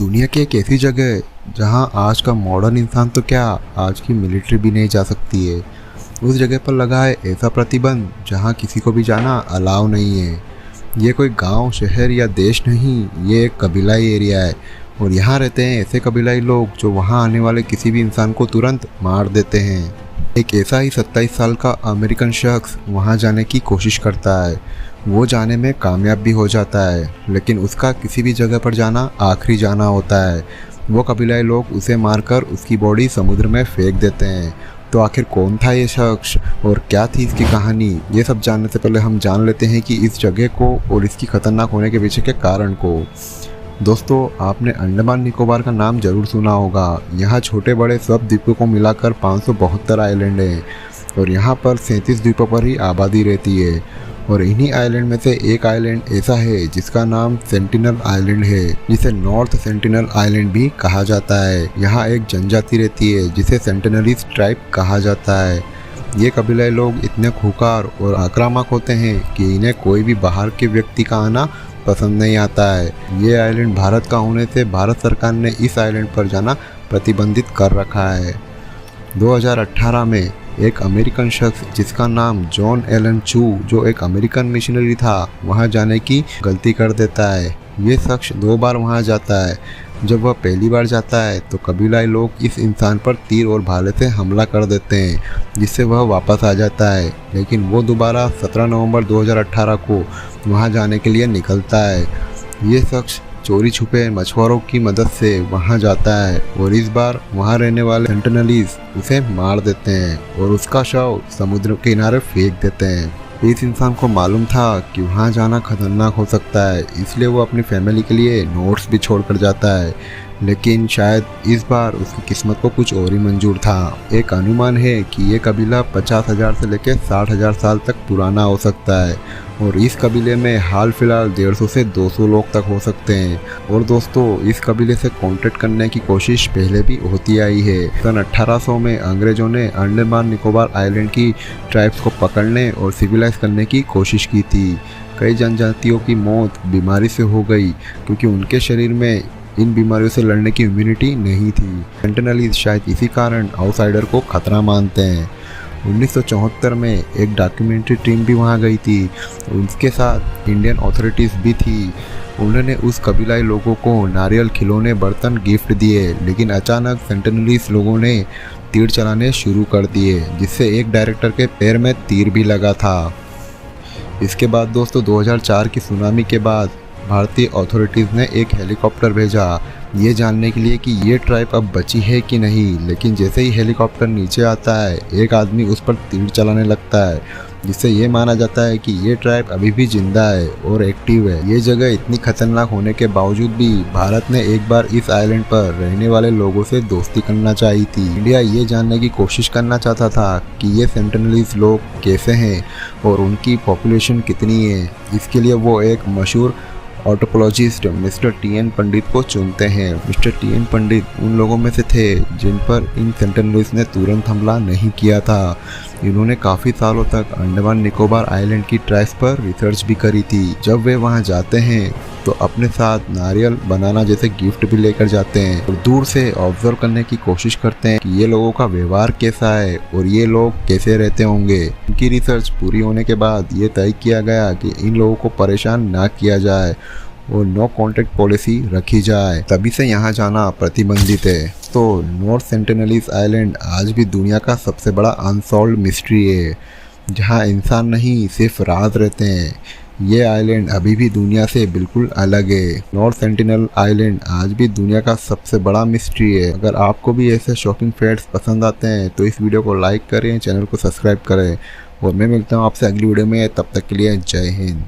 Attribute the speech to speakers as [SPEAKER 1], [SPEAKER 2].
[SPEAKER 1] दुनिया की एक ऐसी जगह है जहां आज का मॉडर्न इंसान तो क्या, आज की मिलिट्री भी नहीं जा सकती है। उस जगह पर लगा है ऐसा प्रतिबंध जहां किसी को भी जाना अलाउ नहीं है। ये कोई गांव, शहर या देश नहीं, ये एक कबीलाई एरिया है और यहाँ रहते हैं ऐसे कबीलाई लोग जो वहाँ आने वाले किसी भी इंसान को तुरंत मार देते हैं। एक ऐसा ही 27 साल का अमेरिकन शख्स वहाँ जाने की कोशिश करता है। वो जाने में कामयाब भी हो जाता है, लेकिन उसका किसी भी जगह पर जाना आखिरी जाना होता है। वो कबीलाई लोग उसे मारकर उसकी बॉडी समुद्र में फेंक देते हैं। तो आखिर कौन था ये शख्स और क्या थी इसकी कहानी, ये सब जानने से पहले हम जान लेते हैं कि इस जगह को और इसकी खतरनाक होने के पीछे के कारण को। दोस्तों, आपने अंडमान निकोबार का नाम जरूर सुना होगा। यहाँ छोटे बड़े सब द्वीपों को मिलाकर 572 आइलैंड हैं और यहाँ पर 37 द्वीपों पर ही आबादी रहती है। और इन्हीं आइलैंड में से एक आइलैंड ऐसा है जिसका नाम सेंटिनल आइलैंड है, जिसे नॉर्थ सेंटिनल आइलैंड भी कहा जाता है। यहाँ एक जनजाति रहती है जिसे सेंटिनलीज ट्राइब कहा जाता है। ये कबीलाई लोग इतने खूंखार और आक्रामक होते हैं कि इन्हें कोई भी बाहर के व्यक्ति का आना पसंद नहीं आता है। ये आइलैंड भारत का होने से भारत सरकार ने इस आइलैंड पर जाना प्रतिबंधित कर रखा है। 2018 में एक अमेरिकन शख्स जिसका नाम जॉन एलन चू, जो एक अमेरिकन मिशनरी था, वहां जाने की गलती कर देता है। ये शख्स 2 बार वहां जाता है। जब वह पहली बार जाता है तो कबीलाई लोग इस इंसान पर तीर और भाले से हमला कर देते हैं, जिससे वह वापस आ जाता है। लेकिन वो दोबारा 17 नवंबर 2018 को वहां जाने के लिए निकलता है। ये शख्स चोरी छुपे मछुआरों की मदद से वहां जाता है और इस बार वहां रहने वाले सेंटिनलीज उसे मार देते हैं और उसका शव समुद्र के किनारे फेंक देते हैं। इस इंसान को मालूम था कि वहां जाना खतरनाक हो सकता है, इसलिए वो अपनी फैमिली के लिए नोट्स भी छोड़कर जाता है। लेकिन शायद इस बार उसकी किस्मत को कुछ और ही मंजूर था। एक अनुमान है कि ये कबीला 50,000 से लेकर 60,000 साल तक पुराना हो सकता है और इस कबीले में हाल फिलहाल 150 से 200 लोग तक हो सकते हैं। और दोस्तों, इस कबीले से कांटेक्ट करने की कोशिश पहले भी होती आई है। सन 1800 में अंग्रेजों ने अंडमान निकोबार आइलैंड की ट्राइब्स को पकड़ने और सिविलाइज करने की कोशिश की थी। कई जनजातियों की मौत बीमारी से हो गई क्योंकि उनके शरीर में इन बीमारियों से लड़ने की इम्यूनिटी नहीं थी। सेंटिनलीज शायद इसी कारण आउटसाइडर को खतरा मानते हैं। 1974 में एक डॉक्यूमेंट्री टीम भी वहां गई थी। उनके साथ इंडियन अथॉरिटीज़ भी थी। उन्होंने उस कबीलाई लोगों को नारियल, खिलौने, बर्तन गिफ्ट दिए, लेकिन अचानक सेंटिनलीज लोगों ने तीर चलाने शुरू कर दिए, जिससे एक डायरेक्टर के पैर में तीर भी लगा था। इसके बाद दोस्तों, 2004 की सुनामी के बाद भारतीय अथॉरिटीज़ ने एक हेलीकॉप्टर भेजा ये जानने के लिए कि ये ट्राइब अब बची है कि नहीं। लेकिन जैसे ही हेलीकॉप्टर नीचे आता है, एक आदमी उस पर तीर चलाने लगता है, जिससे ये माना जाता है कि ये ट्राइब अभी भी जिंदा है और एक्टिव है। ये जगह इतनी खतरनाक होने के बावजूद भी भारत ने एक बार इस आइलैंड पर रहने वाले लोगों से दोस्ती करना चाही थी। इंडिया ये जानने की कोशिश करना चाहता था कि ये सेंटिनलीज लोग कैसे हैं और उनकी पॉपुलेशन कितनी है। इसके लिए वो एक मशहूर ऑटोपोलॉजिस्ट मिस्टर टी.एन. पंडित को चुनते हैं। Mister TN. पंडित उन लोगों में से थे जिन पर इन सेंटिनलीज ने तुरंत हमला नहीं किया था। इन्होंने काफ़ी सालों तक अंडमान निकोबार आइलैंड की ट्राइब्स पर रिसर्च भी करी थी। जब वे वहां जाते हैं तो अपने साथ नारियल, बनाना जैसे गिफ्ट भी लेकर जाते हैं और दूर से ऑब्जर्व करने की कोशिश करते हैं कि ये लोगों का व्यवहार कैसा है और ये लोग कैसे रहते होंगे। इनकी रिसर्च पूरी होने के बाद ये तय किया गया कि इन लोगों को परेशान ना किया जाए और नो कॉन्टैक्ट पॉलिसी रखी जाए। तभी से यहाँ जाना प्रतिबंधित है। तो नॉर्थ सेंटिनलीज आइलैंड आज भी दुनिया का सबसे बड़ा अनसॉल्व्ड मिस्ट्री है, जहाँ इंसान नहीं सिर्फ राज रहते हैं। ये आइलैंड अभी भी दुनिया से बिल्कुल अलग है। नॉर्थ सेंटिनल आइलैंड आज भी दुनिया का सबसे बड़ा मिस्ट्री है। अगर आपको भी ऐसे शॉकिंग फैक्ट्स पसंद आते हैं तो इस वीडियो को लाइक करें, चैनल को सब्सक्राइब करें और मैं मिलता हूँ आपसे अगली वीडियो में। तब तक के लिए जय हिंद।